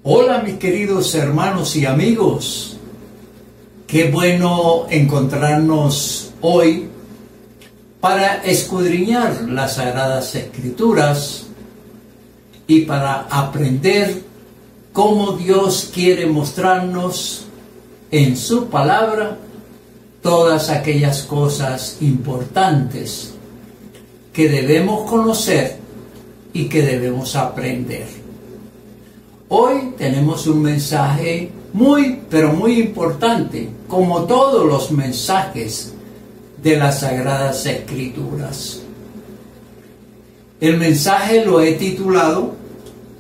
Hola mis queridos hermanos y amigos, qué bueno encontrarnos hoy para escudriñar las Sagradas Escrituras y para aprender cómo Dios quiere mostrarnos en su palabra todas aquellas cosas importantes que debemos conocer y que debemos aprender. Hoy tenemos un mensaje muy importante, como todos los mensajes de las Sagradas Escrituras. El mensaje lo he titulado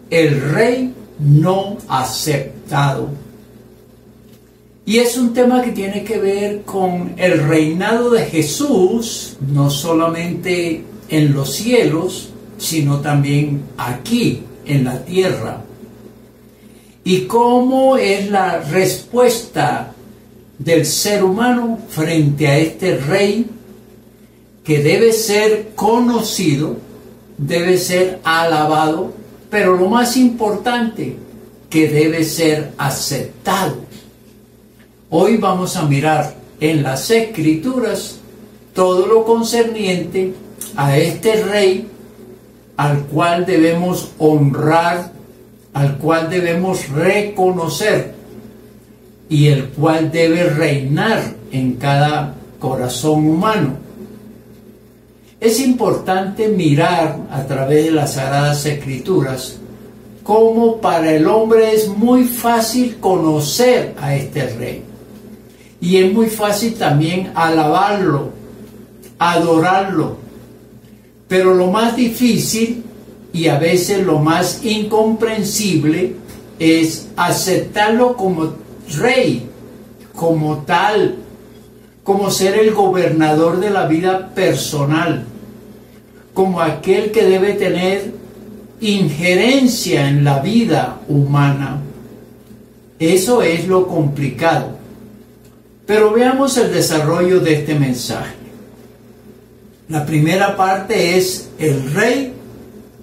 El Rey no aceptado. Y es un tema que tiene que ver con el reinado de Jesús, no solamente en los cielos, sino también aquí en la tierra. Y cómo es la respuesta del ser humano frente a este rey que debe ser conocido, debe ser alabado, pero lo más importante, que debe ser aceptado. Hoy vamos a mirar en las Escrituras todo lo concerniente a este rey al cual debemos honrar, al cual debemos reconocer y el cual debe reinar en cada corazón humano. Es importante mirar a través de las Sagradas Escrituras cómo para el hombre es muy fácil conocer a este rey y es muy fácil también alabarlo, adorarlo, pero lo más difícil y a veces lo más incomprensible es aceptarlo como rey, como tal, como ser el gobernador de la vida personal, como aquel que debe tener injerencia en la vida humana. Eso es lo complicado. Pero veamos el desarrollo de este mensaje. La primera parte es el rey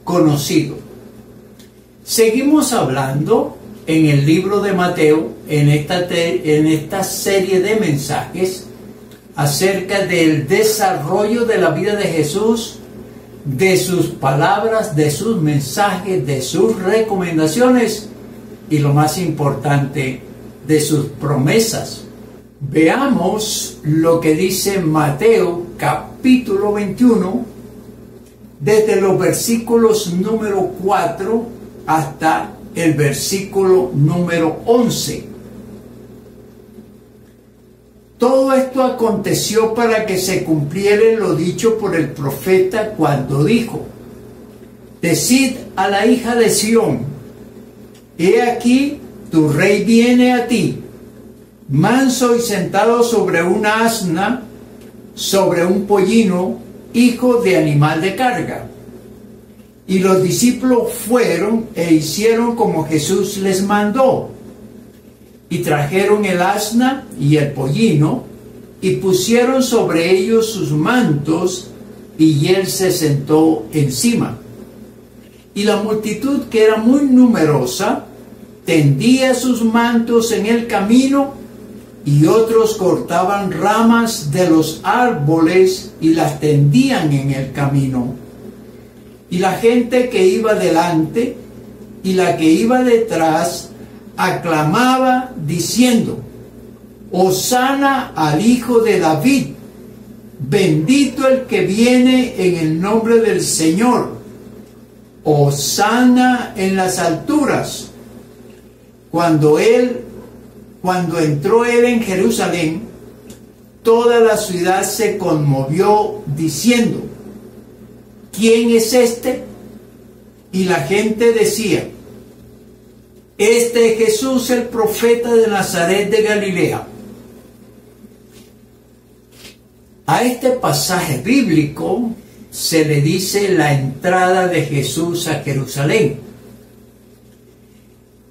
conocido. Seguimos hablando en el libro de Mateo, en esta serie de mensajes, acerca del desarrollo de la vida de Jesús, de sus palabras, de sus mensajes, de sus recomendaciones y lo más importante, de sus promesas. Veamos lo que dice Mateo capítulo 21, desde los versículos número 4 hasta el versículo número 11. Todo esto aconteció para que se cumpliera lo dicho por el profeta cuando dijo: Decid a la hija de Sión, he aquí tu rey viene a ti, manso y sentado sobre una asna, sobre un pollino, hijo de animal de carga. Y los discípulos fueron e hicieron como Jesús les mandó. Y trajeron el asna y el pollino, y pusieron sobre ellos sus mantos, y él se sentó encima. Y la multitud, que era muy numerosa, tendía sus mantos en el camino, y otros cortaban ramas de los árboles y las tendían en el camino. Y la gente que iba delante y la que iba detrás aclamaba diciendo: Hosana al Hijo de David, bendito el que viene en el nombre del Señor, Hosana en las alturas. Cuando entró él en Jerusalén, toda la ciudad se conmovió diciendo: ¿Quién es este? Y la gente decía: Este es Jesús, el profeta de Nazaret de Galilea. A este pasaje bíblico se le dice la entrada de Jesús a Jerusalén.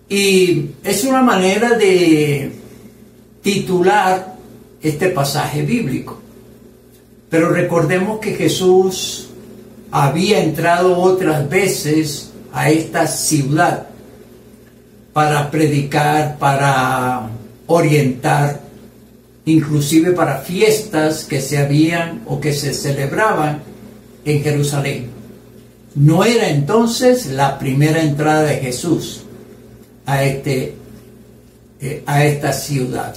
Y es una manera de titular este pasaje bíblico. Pero recordemos que Jesús había entrado otras veces a esta ciudad. para predicar, para orientar, inclusive para fiestas que se habían o que se celebraban en Jerusalén. No era entonces la primera entrada de Jesús a esta ciudad.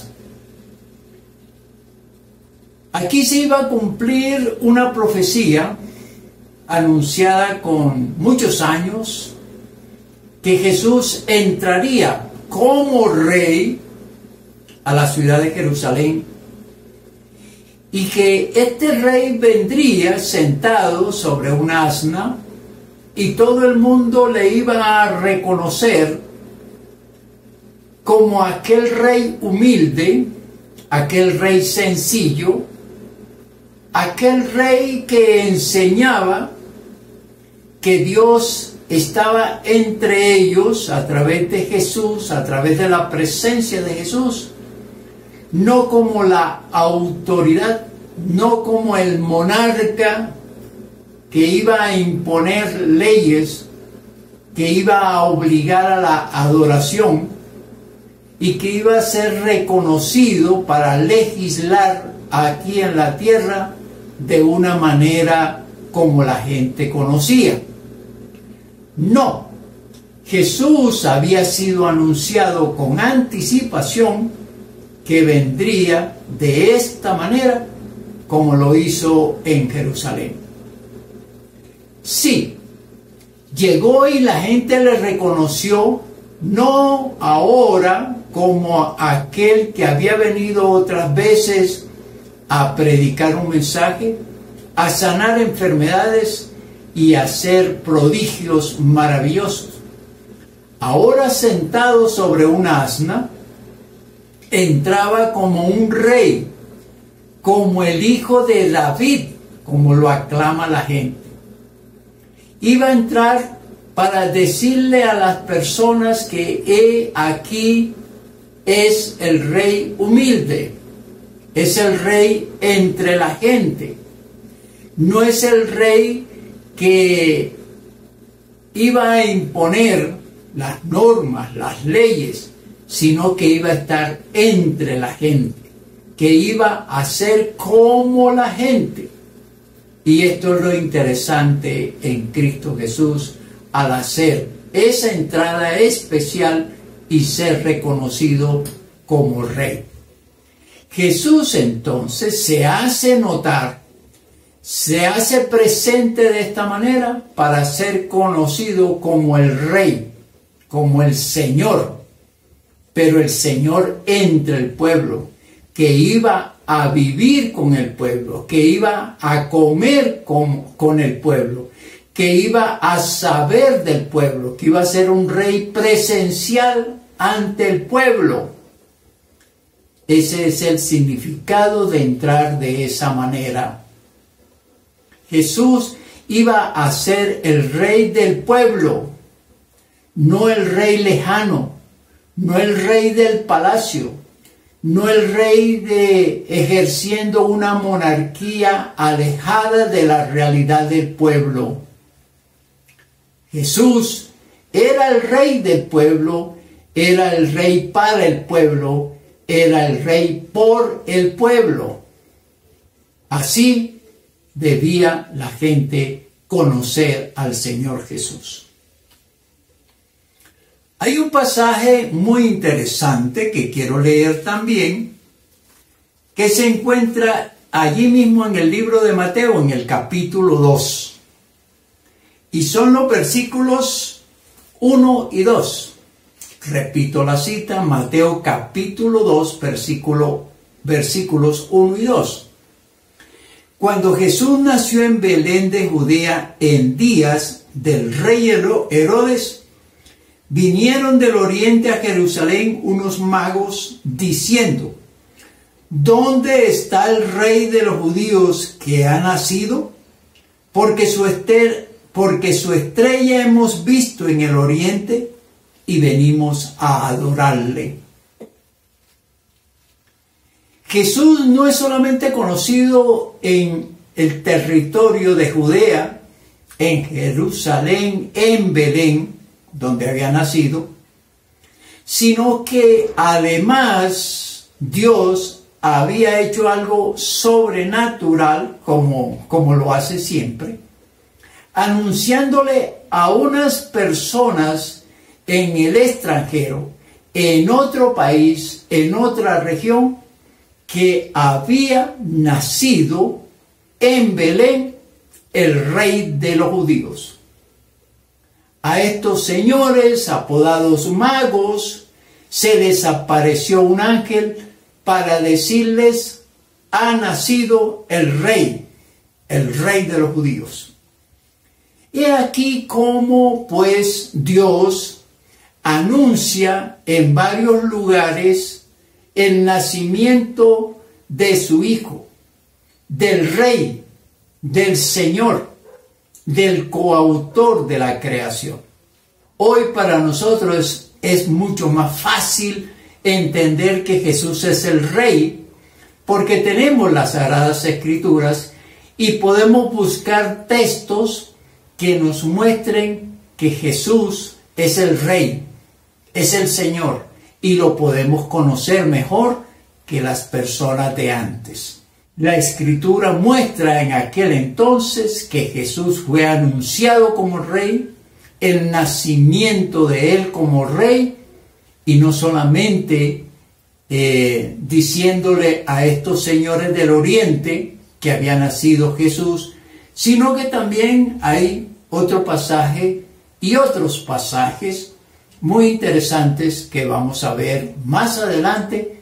Aquí se iba a cumplir una profecía anunciada con muchos años, que Jesús entraría como rey a la ciudad de Jerusalén y que este rey vendría sentado sobre un asna y todo el mundo le iba a reconocer como aquel rey humilde, aquel rey sencillo, aquel rey que enseñaba que Dios estaba entre ellos a través de Jesús, a través de la presencia de Jesús, no como la autoridad, no como el monarca que iba a imponer leyes, que iba a obligar a la adoración y que iba a ser reconocido para legislar aquí en la tierra de una manera como la gente conocía. No, Jesús había sido anunciado con anticipación que vendría de esta manera como lo hizo en Jerusalén. Sí, llegó y la gente le reconoció, no ahora como aquel que había venido otras veces a predicar un mensaje, a sanar enfermedades y a hacer prodigios maravillosos. Ahora sentado sobre una asna, entraba como un rey, como el hijo de David, como lo aclama la gente. Iba a entrar para decirle a las personas que he aquí es el rey humilde, es el rey entre la gente, no es el rey que iba a imponer las normas, las leyes, sino que iba a estar entre la gente, que iba a ser como la gente. Y esto es lo interesante en Cristo Jesús, al hacer esa entrada especial y ser reconocido como Rey. Jesús entonces se hace notar, se hace presente de esta manera para ser conocido como el Rey, como el Señor, pero el Señor entre el pueblo, que iba a vivir con el pueblo, que iba a comer con el pueblo, que iba a saber del pueblo, que iba a ser un rey presencial ante el pueblo. Ese es el significado de entrar de esa manera. Jesús iba a ser el rey del pueblo, no el rey lejano, no el rey del palacio, no el rey ejerciendo una monarquía alejada de la realidad del pueblo. Jesús era el rey del pueblo, era el rey para el pueblo, era el rey por el pueblo. Así debía la gente conocer al Señor Jesús. Hay un pasaje muy interesante que quiero leer también, que se encuentra allí mismo en el libro de Mateo, en el capítulo 2. Y son los versículos 1 y 2. Repito la cita, Mateo capítulo 2, versículos 1 y 2. Cuando Jesús nació en Belén de Judea en días del rey Herodes, vinieron del oriente a Jerusalén unos magos diciendo: ¿dónde está el rey de los judíos que ha nacido? Porque su estrella hemos visto en el oriente y venimos a adorarle. Jesús no es solamente conocido en el territorio de Judea, en Jerusalén, en Belén, donde había nacido, sino que además Dios había hecho algo sobrenatural, como lo hace siempre, anunciándole a unas personas en el extranjero, en otro país, en otra región, que había nacido en Belén el rey de los judíos. A estos señores, apodados magos, se les apareció un ángel para decirles: ha nacido el rey de los judíos. He aquí cómo pues Dios anuncia en varios lugares el nacimiento de su Hijo, del Rey, del Señor, del coautor de la creación. Hoy para nosotros es mucho más fácil entender que Jesús es el Rey, porque tenemos las Sagradas Escrituras y podemos buscar textos que nos muestren que Jesús es el Rey, es el Señor, y lo podemos conocer mejor que las personas de antes. La Escritura muestra en aquel entonces que Jesús fue anunciado como Rey, el nacimiento de Él como Rey, y no solamente diciéndole a estos señores del Oriente que había nacido Jesús, sino que también hay otro pasaje y otros pasajes muy interesantes que vamos a ver más adelante,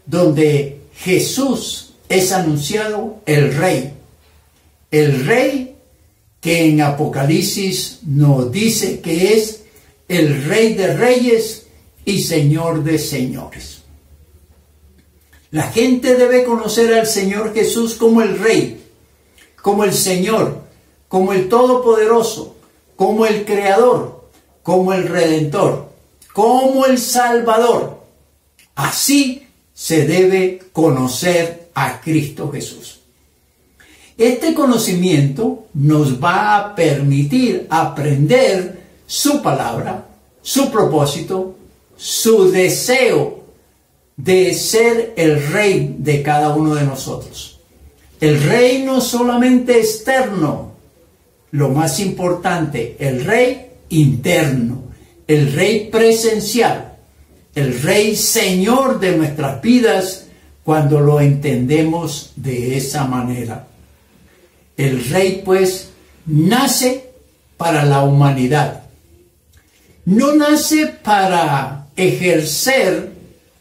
donde Jesús es anunciado el Rey que en Apocalipsis nos dice que es el Rey de Reyes y Señor de Señores. La gente debe conocer al Señor Jesús como el Rey, como el Señor, como el Todopoderoso, como el Creador, como el Redentor, como el Salvador. Así se debe conocer a Cristo Jesús. Este conocimiento nos va a permitir aprender su palabra, su propósito, su deseo de ser el Rey de cada uno de nosotros. El Rey no solamente externo, lo más importante, el Rey interno, el Rey presencial, el Rey Señor de nuestras vidas cuando lo entendemos de esa manera. El Rey pues nace para la humanidad. No nace para ejercer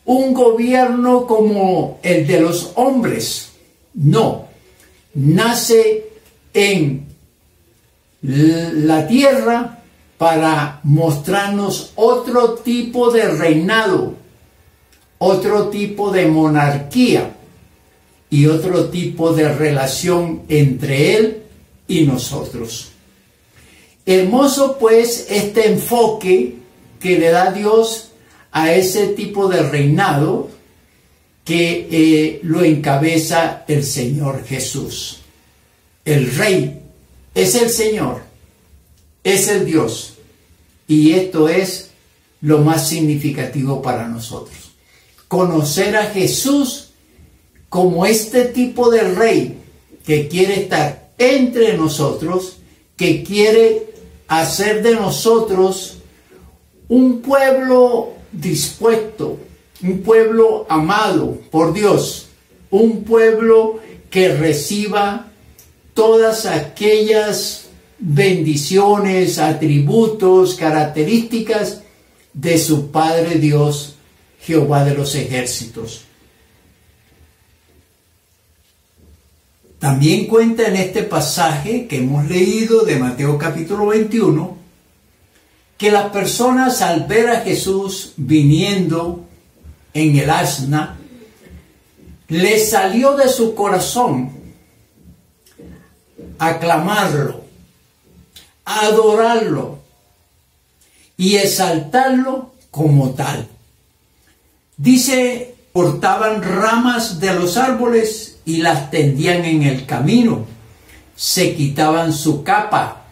un gobierno como el de los hombres. No, nace en la tierra para mostrarnos otro tipo de reinado, otro tipo de monarquía y otro tipo de relación entre Él y nosotros. Hermoso pues este enfoque que le da Dios a ese tipo de reinado que lo encabeza el Señor Jesús. El Rey es el Señor, es el Dios, y esto es lo más significativo para nosotros. Conocer a Jesús como este tipo de Rey que quiere estar entre nosotros, que quiere hacer de nosotros un pueblo dispuesto, un pueblo amado por Dios, un pueblo que reciba todas aquellas bendiciones, atributos, características de su Padre Dios, Jehová de los ejércitos. También cuenta en este pasaje que hemos leído de Mateo capítulo 21, que las personas al ver a Jesús viniendo en el asna, le salió de su corazón aclamarlo, adorarlo y exaltarlo como tal. Dice, cortaban ramas de los árboles y las tendían en el camino, se quitaban su capa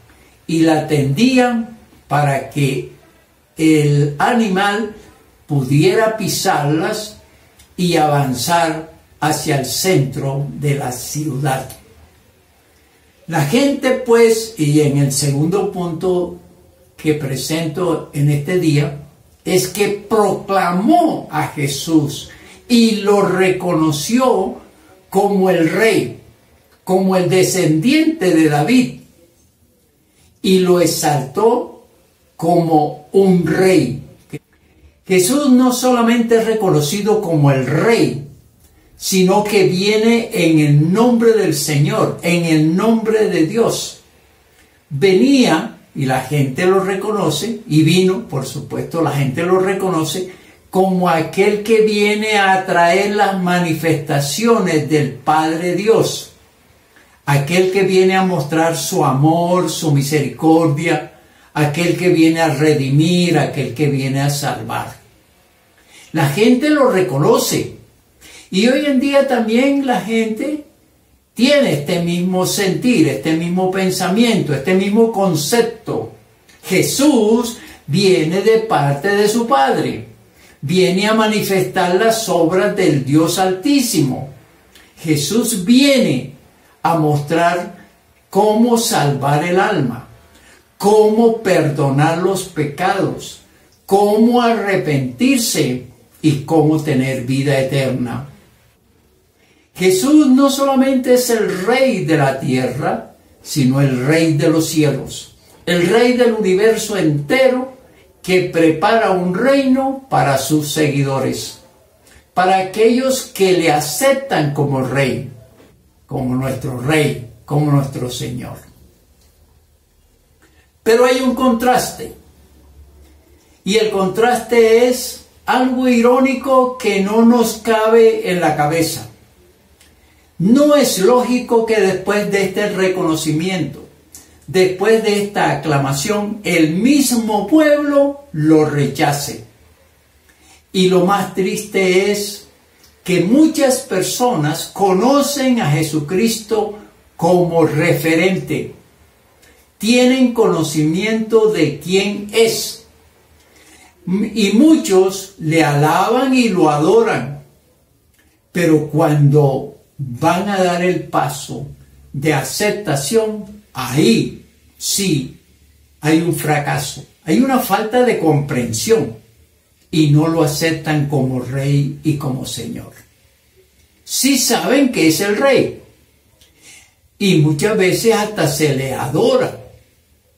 y la tendían para que el animal pudiera pisarlas y avanzar hacia el centro de la ciudad. La gente, pues, y en el segundo punto que presento en este día, es que proclamó a Jesús y lo reconoció como el rey, como el descendiente de David, y lo exaltó como un rey. Jesús no solamente es reconocido como el rey, sino que viene en el nombre del Señor, en el nombre de Dios. Venía, y la gente lo reconoce, y vino, por supuesto, la gente lo reconoce, como aquel que viene a traer las manifestaciones del Padre Dios. Aquel que viene a mostrar su amor, su misericordia, aquel que viene a redimir, aquel que viene a salvar. La gente lo reconoce. Y hoy en día también la gente tiene este mismo sentir, este mismo pensamiento, este mismo concepto. Jesús viene de parte de su Padre. Viene a manifestar las obras del Dios Altísimo. Jesús viene a mostrar cómo salvar el alma, cómo perdonar los pecados, cómo arrepentirse y cómo tener vida eterna. Jesús no solamente es el Rey de la tierra, sino el Rey de los cielos, el Rey del universo entero, que prepara un reino para sus seguidores, para aquellos que le aceptan como Rey, como nuestro Rey, como nuestro Señor. Pero hay un contraste, y el contraste es algo irónico que no nos cabe en la cabeza. No es lógico que después de este reconocimiento, después de esta aclamación, el mismo pueblo lo rechace. Y lo más triste es que muchas personas conocen a Jesucristo como referente. Tienen conocimiento de quién es. Y muchos le alaban y lo adoran. Pero cuando van a dar el paso de aceptación, ahí sí hay un fracaso, hay una falta de comprensión y no lo aceptan como Rey y como Señor. Sí saben que es el Rey y muchas veces hasta se le adora,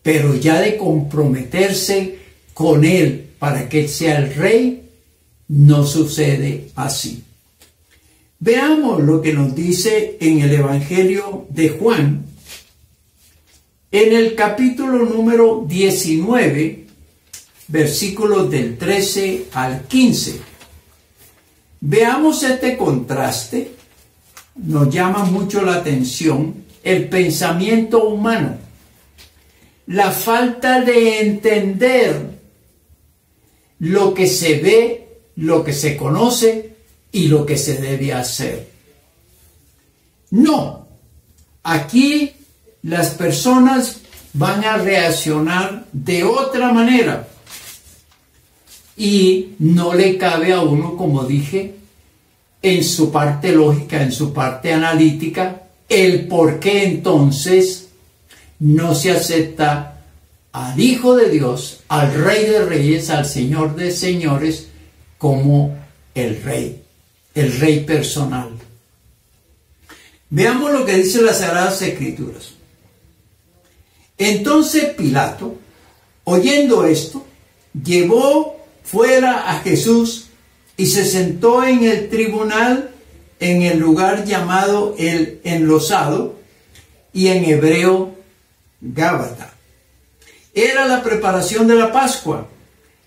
pero ya de comprometerse con Él para que Él sea el Rey, no sucede así. Veamos lo que nos dice en el Evangelio de Juan, en el capítulo número 19, versículos del 13 al 15. Veamos este contraste. Nos llama mucho la atención el pensamiento humano, la falta de entender lo que se ve, lo que se conoce y lo que se debe hacer. No, aquí las personas van a reaccionar de otra manera y no le cabe a uno, como dije, en su parte lógica, en su parte analítica, el por qué entonces no se acepta al Hijo de Dios, al Rey de Reyes, al Señor de Señores, como el Rey personal. Veamos lo que dice las Sagradas Escrituras. Entonces Pilato, oyendo esto, llevó fuera a Jesús y se sentó en el tribunal en el lugar llamado el Enlosado, y en hebreo Gábata. Era la preparación de la Pascua,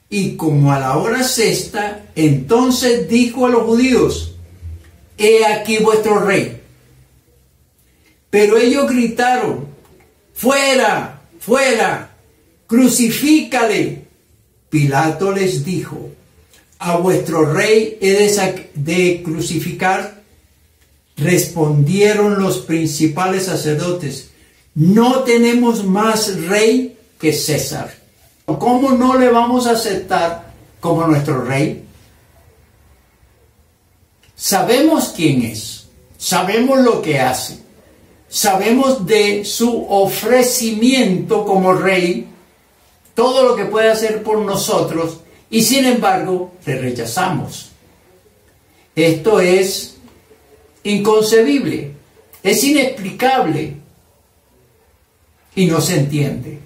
y como a la hora sexta, entonces dijo a los judíos: he aquí vuestro rey. Pero ellos gritaron: fuera, fuera, crucifícale. Pilato les dijo: ¿a vuestro rey he de crucificar? Respondieron los principales sacerdotes: no tenemos más rey que César. ¿Cómo no le vamos a aceptar como nuestro rey? Sabemos quién es, sabemos lo que hace, sabemos de su ofrecimiento como rey, todo lo que puede hacer por nosotros, y sin embargo le rechazamos. Esto es inconcebible, es inexplicable y no se entiende.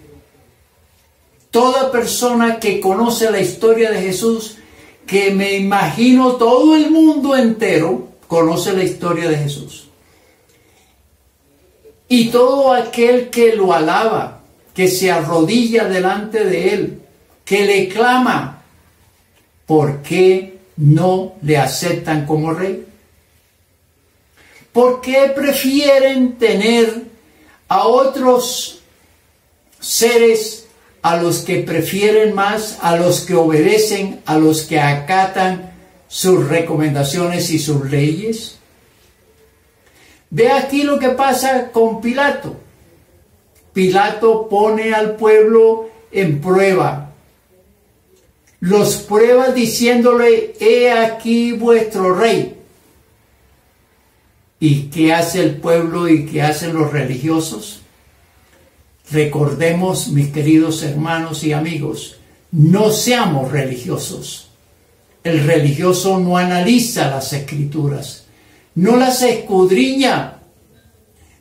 Toda persona que conoce la historia de Jesús, que me imagino todo el mundo entero conoce la historia de Jesús. Y todo aquel que lo alaba, que se arrodilla delante de él, que le clama, ¿por qué no le aceptan como rey? ¿Por qué prefieren tener a otros seres, a los que prefieren más, a los que obedecen, a los que acatan sus recomendaciones y sus leyes? Ve aquí lo que pasa con Pilato. Pilato pone al pueblo en prueba. Los prueba diciéndole, he aquí vuestro rey. ¿Y qué hace el pueblo y qué hacen los religiosos? Recordemos, mis queridos hermanos y amigos, no seamos religiosos. El religioso no analiza las escrituras, no las escudriña.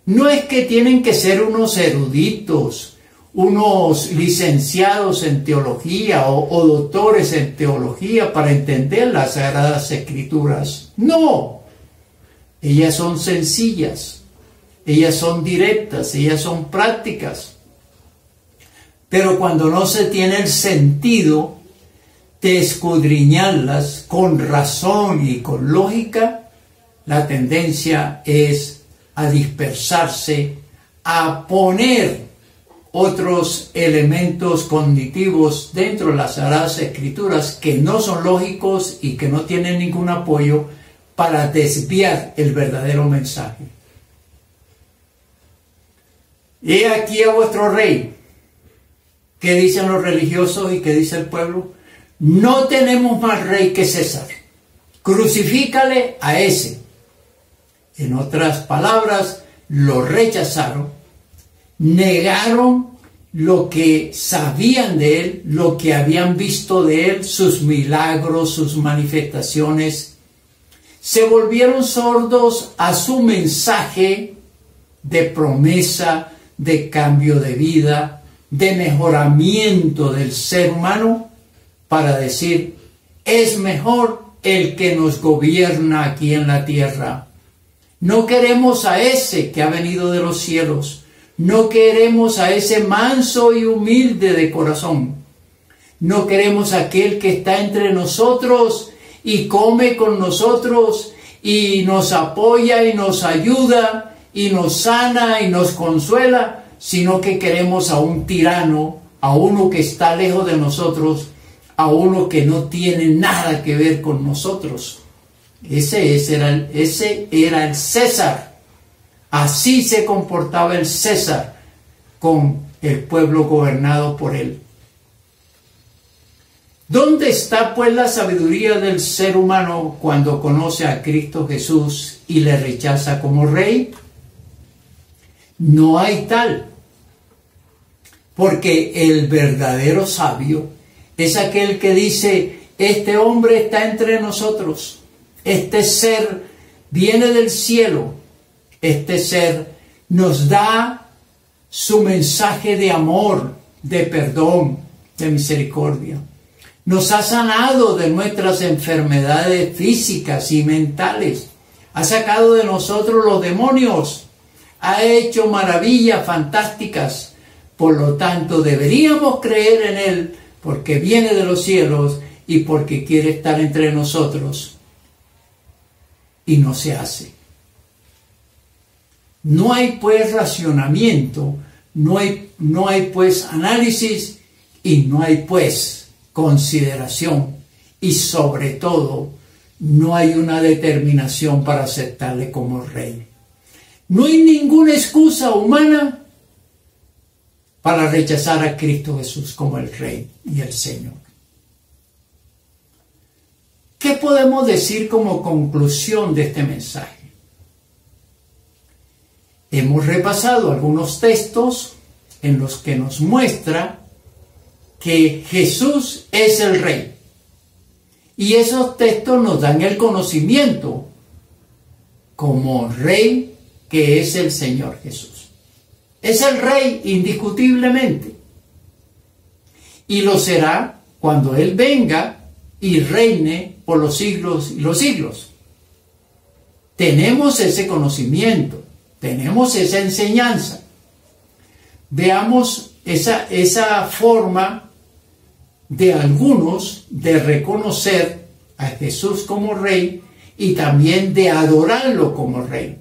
No es que tienen que ser unos eruditos, unos licenciados en teología o doctores en teología para entender las sagradas escrituras. No, ellas son sencillas, ellas son directas, ellas son prácticas. Pero cuando no se tiene el sentido de escudriñarlas con razón y con lógica, la tendencia es a dispersarse, a poner otros elementos cognitivos dentro de las Sagradas Escrituras que no son lógicos y que no tienen ningún apoyo para desviar el verdadero mensaje. He aquí a vuestro rey. ¿Qué dicen los religiosos y qué dice el pueblo? No tenemos más rey que César. Crucifícale a ese. En otras palabras, lo rechazaron, negaron lo que sabían de él, lo que habían visto de él, sus milagros, sus manifestaciones. Se volvieron sordos a su mensaje de promesa, de cambio de vida, de mejoramiento del ser humano, para decir, es mejor el que nos gobierna aquí en la tierra. No queremos a ese que ha venido de los cielos, no queremos a ese manso y humilde de corazón, no queremos a aquel que está entre nosotros y come con nosotros y nos apoya y nos ayuda y nos sana y nos consuela, sino que queremos a un tirano, a uno que está lejos de nosotros, a uno que no tiene nada que ver con nosotros. Ese era el César. Así se comportaba el César con el pueblo gobernado por él. ¿Dónde está pues la sabiduría del ser humano cuando conoce a Cristo Jesús y le rechaza como rey? No hay tal. Porque el verdadero sabio es aquel que dice, este hombre está entre nosotros, este ser viene del cielo, este ser nos da su mensaje de amor, de perdón, de misericordia. Nos ha sanado de nuestras enfermedades físicas y mentales, ha sacado de nosotros los demonios, ha hecho maravillas fantásticas. Por lo tanto, deberíamos creer en Él porque viene de los cielos y porque quiere estar entre nosotros. Y no se hace. No hay pues racionamiento, no hay pues análisis y no hay pues consideración. Y sobre todo, no hay una determinación para aceptarle como rey. No hay ninguna excusa humana para rechazar a Cristo Jesús como el Rey y el Señor. ¿Qué ¿qué podemos decir como conclusión de este mensaje? Hemos repasado algunos textos en los que nos muestra que Jesús es el Rey. Y esos textos nos dan el conocimiento como Rey que es el Señor Jesús. Es el Rey indiscutiblemente. Y lo será cuando Él venga y reine por los siglos y los siglos. Tenemos ese conocimiento, tenemos esa enseñanza. Veamos esa forma de algunos de reconocer a Jesús como Rey y también de adorarlo como Rey.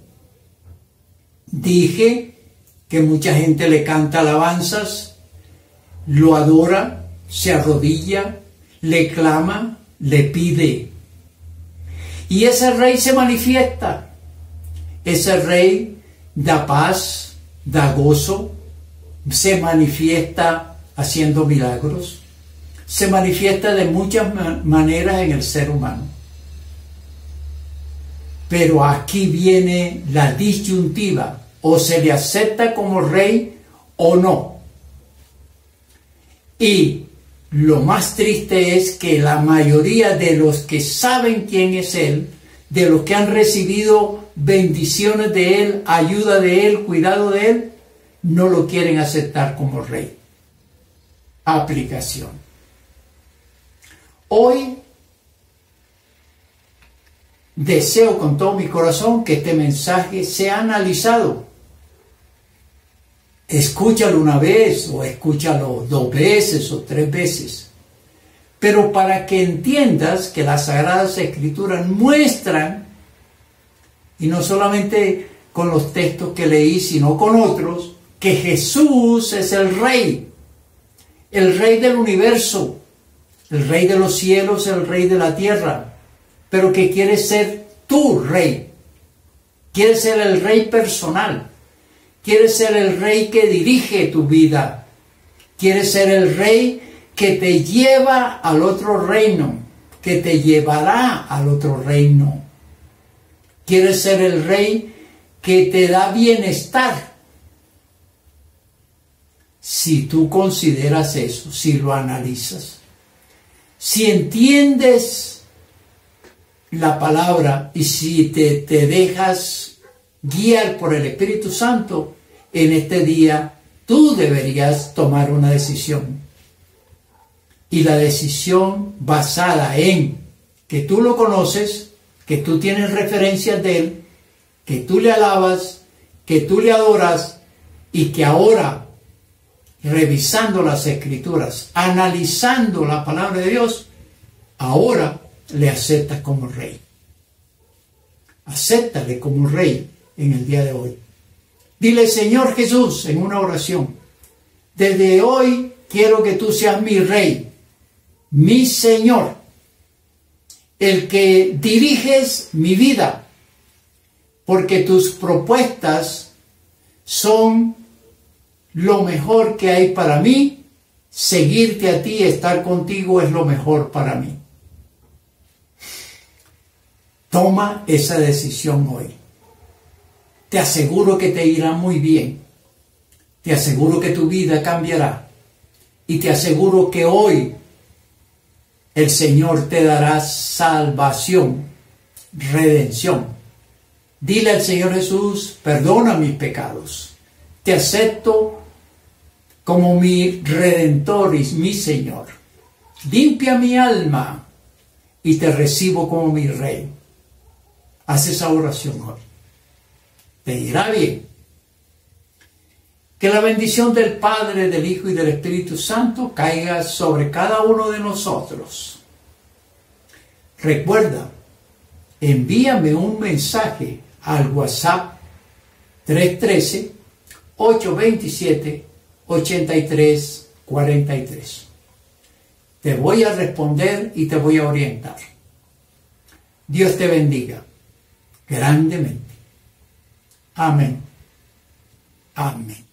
Dije que mucha gente le canta alabanzas, lo adora, se arrodilla, le clama, le pide. Y ese Rey se manifiesta. Ese Rey da paz, da gozo, se manifiesta haciendo milagros. Se manifiesta de muchas maneras en el ser humano. Pero aquí viene la disyuntiva, o se le acepta como Rey o no. Y lo más triste es que la mayoría de los que saben quién es Él, de los que han recibido bendiciones de Él, ayuda de Él, cuidado de Él, no lo quieren aceptar como Rey. Aplicación. Hoy deseo con todo mi corazón que este mensaje sea analizado. Escúchalo una vez o escúchalo 2 veces o 3 veces. Pero para que entiendas que las Sagradas Escrituras muestran, y no solamente con los textos que leí, sino con otros, que Jesús es el Rey del universo, el Rey de los cielos, el Rey de la tierra, pero que quiere ser tu Rey. Quiere ser el Rey personal. Quiere ser el Rey que dirige tu vida. Quiere ser el Rey que te lleva al otro reino, que te llevará al otro reino. Quiere ser el Rey que te da bienestar. Si tú consideras eso, si lo analizas, si entiendes la palabra y si te dejas guiar por el Espíritu Santo, en este día tú deberías tomar una decisión. Y la decisión basada en que tú lo conoces, que tú tienes referencias de Él, que tú le alabas, que tú le adoras y que ahora, revisando las Escrituras, analizando la palabra de Dios, ahora le aceptas como Rey. Acéptale como Rey en el día de hoy. Dile: Señor Jesús, en una oración, desde hoy quiero que tú seas mi Rey, mi Señor, el que diriges mi vida, porque tus propuestas son lo mejor que hay para mí. Seguirte a ti, estar contigo es lo mejor para mí. Toma esa decisión hoy. Te aseguro que te irá muy bien. Te aseguro que tu vida cambiará. Y te aseguro que hoy el Señor te dará salvación, redención. Dile al Señor Jesús: perdona mis pecados. Te acepto como mi Redentor y mi Señor. Limpia mi alma y te recibo como mi Rey. Haz esa oración hoy. Te irá bien. Que la bendición del Padre, del Hijo y del Espíritu Santo caiga sobre cada uno de nosotros. Recuerda, envíame un mensaje al WhatsApp 313-827-8343. Te voy a responder y te voy a orientar. Dios te bendiga grandemente. Amén. Amén.